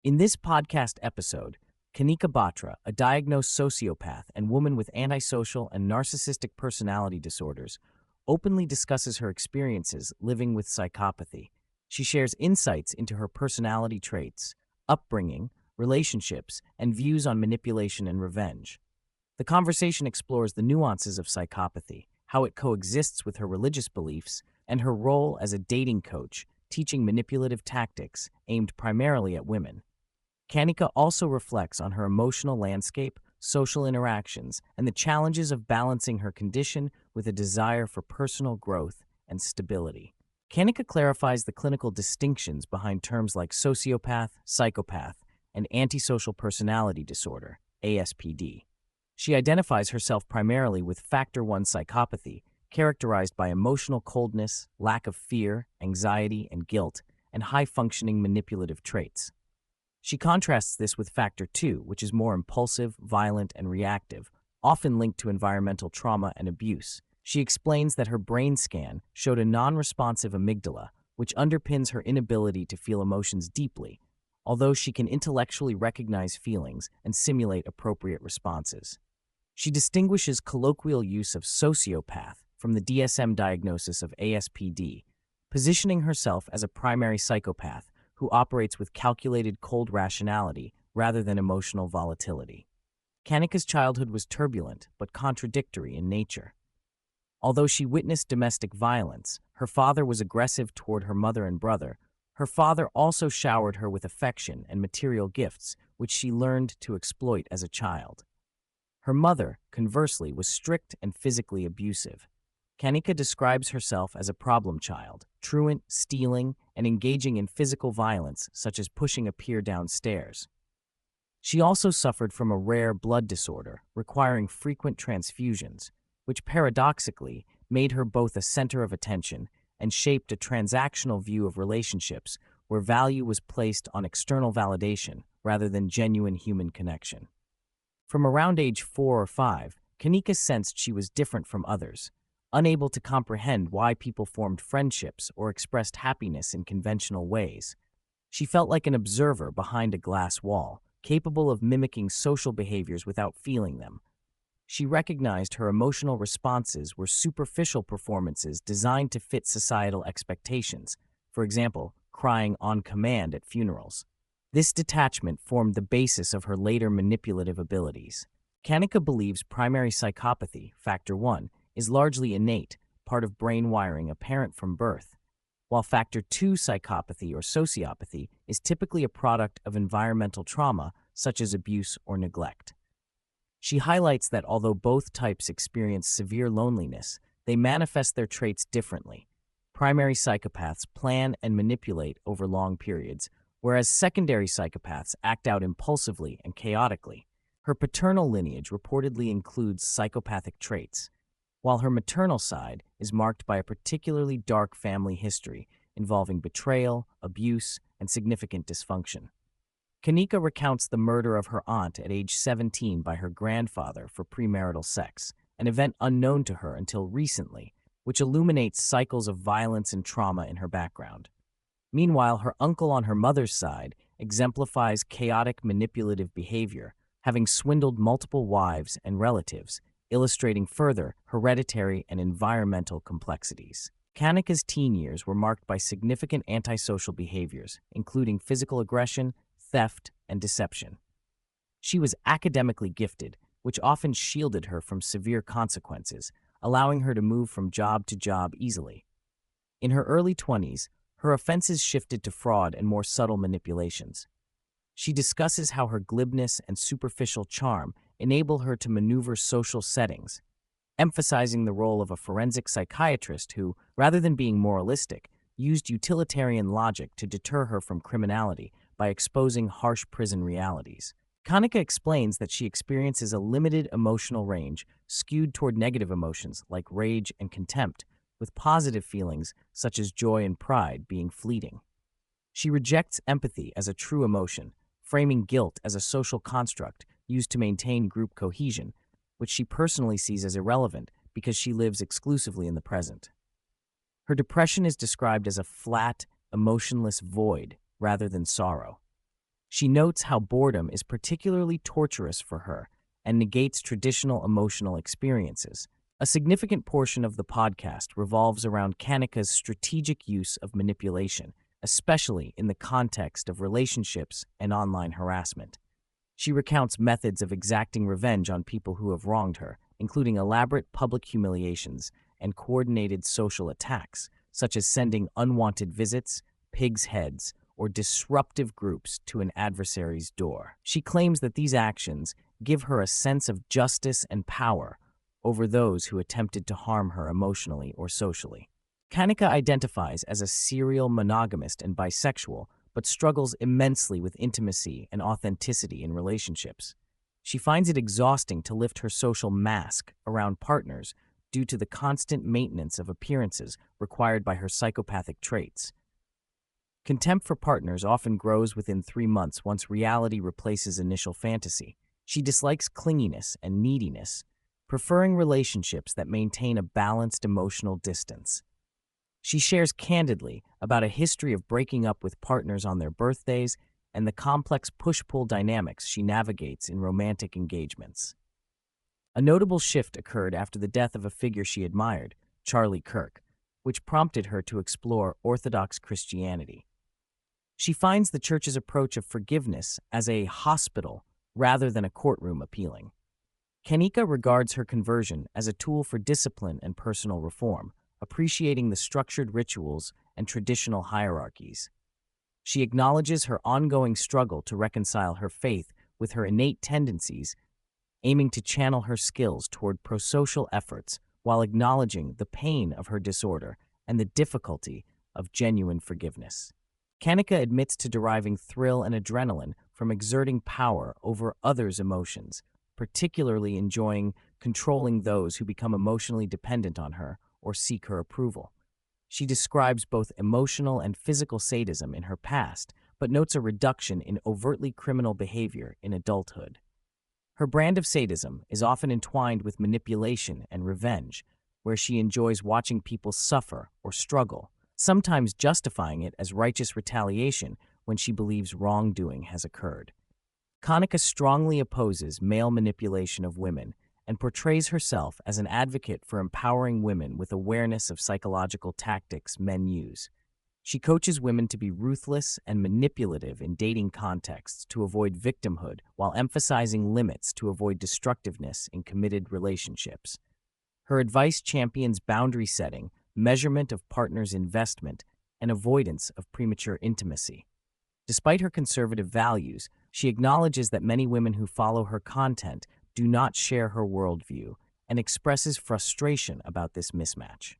In this podcast episode, Kanika Batra, a diagnosed sociopath and woman with antisocial and narcissistic personality disorders, openly discusses her experiences living with psychopathy. She shares insights into her personality traits, upbringing, relationships, and views on manipulation and revenge. The conversation explores the nuances of psychopathy, how it coexists with her religious beliefs, and her role as a dating coach, teaching manipulative tactics aimed primarily at women. Kanika also reflects on her emotional landscape, social interactions, and the challenges of balancing her condition with a desire for personal growth and stability. Kanika clarifies the clinical distinctions behind terms like sociopath, psychopath, and antisocial personality disorder, ASPD. She identifies herself primarily with Factor 1 psychopathy, characterized by emotional coldness, lack of fear, anxiety, and guilt, and high-functioning manipulative traits. She contrasts this with Factor 2, which is more impulsive, violent, and reactive, often linked to environmental trauma and abuse. She explains that her brain scan showed a non-responsive amygdala, which underpins her inability to feel emotions deeply, although she can intellectually recognize feelings and simulate appropriate responses. She distinguishes colloquial use of sociopath from the DSM diagnosis of ASPD, positioning herself as a primary psychopath who operates with calculated cold rationality rather than emotional volatility. Kanika's childhood was turbulent but contradictory in nature. Although she witnessed domestic violence, her father was aggressive toward her mother and brother. Her father also showered her with affection and material gifts, which she learned to exploit as a child. Her mother, conversely, was strict and physically abusive. Kanika describes herself as a problem child, truant, stealing, and engaging in physical violence, such as pushing a peer downstairs. She also suffered from a rare blood disorder, requiring frequent transfusions, which paradoxically made her both a center of attention and shaped a transactional view of relationships where value was placed on external validation rather than genuine human connection. From around age 4 or 5, Kanika sensed she was different from others, unable to comprehend why people formed friendships or expressed happiness in conventional ways. She felt like an observer behind a glass wall, capable of mimicking social behaviors without feeling them. She recognized her emotional responses were superficial performances designed to fit societal expectations, for example, crying on command at funerals. This detachment formed the basis of her later manipulative abilities. Kanika believes primary psychopathy, Factor 1, is largely innate, part of brain wiring apparent from birth, while Factor 2 psychopathy or sociopathy is typically a product of environmental trauma such as abuse or neglect. She highlights that although both types experience severe loneliness, they manifest their traits differently. Primary psychopaths plan and manipulate over long periods, whereas secondary psychopaths act out impulsively and chaotically. Her paternal lineage reportedly includes psychopathic traits, while her maternal side is marked by a particularly dark family history involving betrayal, abuse, and significant dysfunction. Kanika recounts the murder of her aunt at age 17 by her grandfather for premarital sex, an event unknown to her until recently, which illuminates cycles of violence and trauma in her background. Meanwhile, her uncle on her mother's side exemplifies chaotic manipulative behavior, having swindled multiple wives and relatives, illustrating further hereditary and environmental complexities. Kanika's teen years were marked by significant antisocial behaviors, including physical aggression, theft, and deception. She was academically gifted, which often shielded her from severe consequences, allowing her to move from job to job easily. In her early 20s, her offenses shifted to fraud and more subtle manipulations. She discusses how her glibness and superficial charm enable her to maneuver social settings, emphasizing the role of a forensic psychiatrist who, rather than being moralistic, used utilitarian logic to deter her from criminality by exposing harsh prison realities. Kanika explains that she experiences a limited emotional range skewed toward negative emotions like rage and contempt, with positive feelings such as joy and pride being fleeting. She rejects empathy as a true emotion, framing guilt as a social construct used to maintain group cohesion, which she personally sees as irrelevant because she lives exclusively in the present. Her depression is described as a flat, emotionless void rather than sorrow. She notes how boredom is particularly torturous for her and negates traditional emotional experiences. A significant portion of the podcast revolves around Kanika's strategic use of manipulation, especially in the context of relationships and online harassment. She recounts methods of exacting revenge on people who have wronged her, including elaborate public humiliations and coordinated social attacks, such as sending unwanted visits, pigs' heads, or disruptive groups to an adversary's door. She claims that these actions give her a sense of justice and power over those who attempted to harm her emotionally or socially. Kanika identifies as a serial monogamist and bisexual, but struggles immensely with intimacy and authenticity in relationships. She finds it exhausting to lift her social mask around partners due to the constant maintenance of appearances required by her psychopathic traits. Contempt for partners often grows within 3 months once reality replaces initial fantasy. She dislikes clinginess and neediness, preferring relationships that maintain a balanced emotional distance. She shares candidly about a history of breaking up with partners on their birthdays and the complex push-pull dynamics she navigates in romantic engagements. A notable shift occurred after the death of a figure she admired, Charlie Kirk, which prompted her to explore Orthodox Christianity. She finds the church's approach of forgiveness as a hospital rather than a courtroom appealing. Kanika regards her conversion as a tool for discipline and personal reform, appreciating the structured rituals and traditional hierarchies. She acknowledges her ongoing struggle to reconcile her faith with her innate tendencies, aiming to channel her skills toward prosocial efforts while acknowledging the pain of her disorder and the difficulty of genuine forgiveness. Kanika admits to deriving thrill and adrenaline from exerting power over others' emotions, particularly enjoying controlling those who become emotionally dependent on her or seek her approval. She describes both emotional and physical sadism in her past, but notes a reduction in overtly criminal behavior in adulthood. Her brand of sadism is often entwined with manipulation and revenge, where she enjoys watching people suffer or struggle, sometimes justifying it as righteous retaliation when she believes wrongdoing has occurred. Kanika strongly opposes male manipulation of women and portrays herself as an advocate for empowering women with awareness of psychological tactics men use. She coaches women to be ruthless and manipulative in dating contexts to avoid victimhood while emphasizing limits to avoid destructiveness in committed relationships. Her advice champions boundary setting, measurement of partners' investment, and avoidance of premature intimacy. Despite her conservative values, she acknowledges that many women who follow her content do not share her worldview and expresses frustration about this mismatch.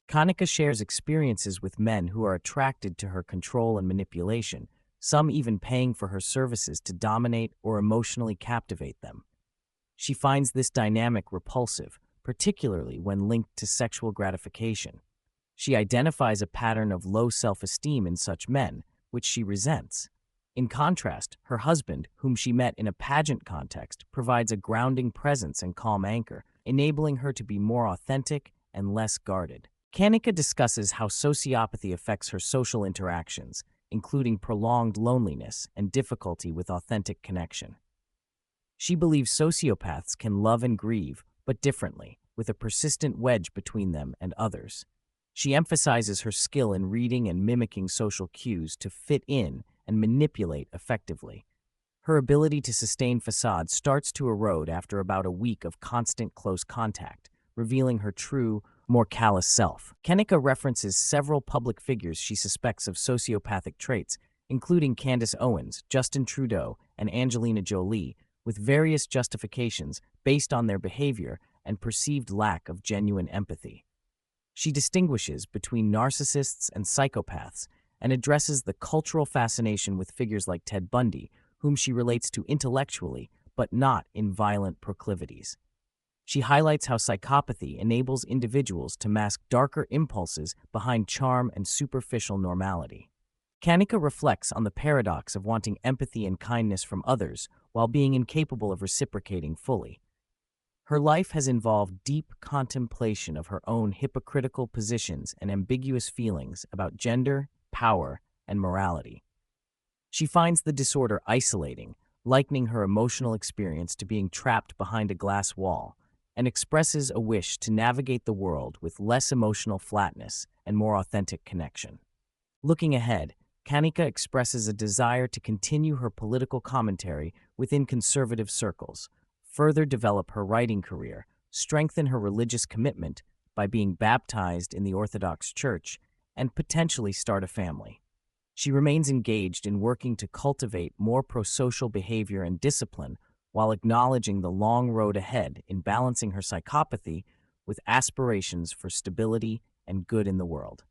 Kanika shares experiences with men who are attracted to her control and manipulation, some even paying for her services to dominate or emotionally captivate them. She finds this dynamic repulsive, particularly when linked to sexual gratification. She identifies a pattern of low self-esteem in such men, which she resents. In contrast, her husband, whom she met in a pageant context, provides a grounding presence and calm anchor, enabling her to be more authentic and less guarded. Kanika discusses how sociopathy affects her social interactions, including prolonged loneliness and difficulty with authentic connection. She believes sociopaths can love and grieve, but differently, with a persistent wedge between them and others. She emphasizes her skill in reading and mimicking social cues to fit in and manipulate effectively. Her ability to sustain facades starts to erode after about a week of constant close contact, revealing her true, more callous self. Kanika references several public figures she suspects of sociopathic traits, including Candace Owens, Justin Trudeau, and Angelina Jolie, with various justifications based on their behavior and perceived lack of genuine empathy. She distinguishes between narcissists and psychopaths and addresses the cultural fascination with figures like Ted Bundy, whom she relates to intellectually but not in violent proclivities. She highlights how psychopathy enables individuals to mask darker impulses behind charm and superficial normality. Kanika reflects on the paradox of wanting empathy and kindness from others while being incapable of reciprocating fully. Her life has involved deep contemplation of her own hypocritical positions and ambiguous feelings about gender, power, and morality. She finds the disorder isolating, likening her emotional experience to being trapped behind a glass wall, and expresses a wish to navigate the world with less emotional flatness and more authentic connection. Looking ahead, Kanika expresses a desire to continue her political commentary within conservative circles, further develop her writing career, strengthen her religious commitment by being baptized in the Orthodox Church, and potentially start a family. She remains engaged in working to cultivate more prosocial behavior and discipline while acknowledging the long road ahead in balancing her psychopathy with aspirations for stability and good in the world.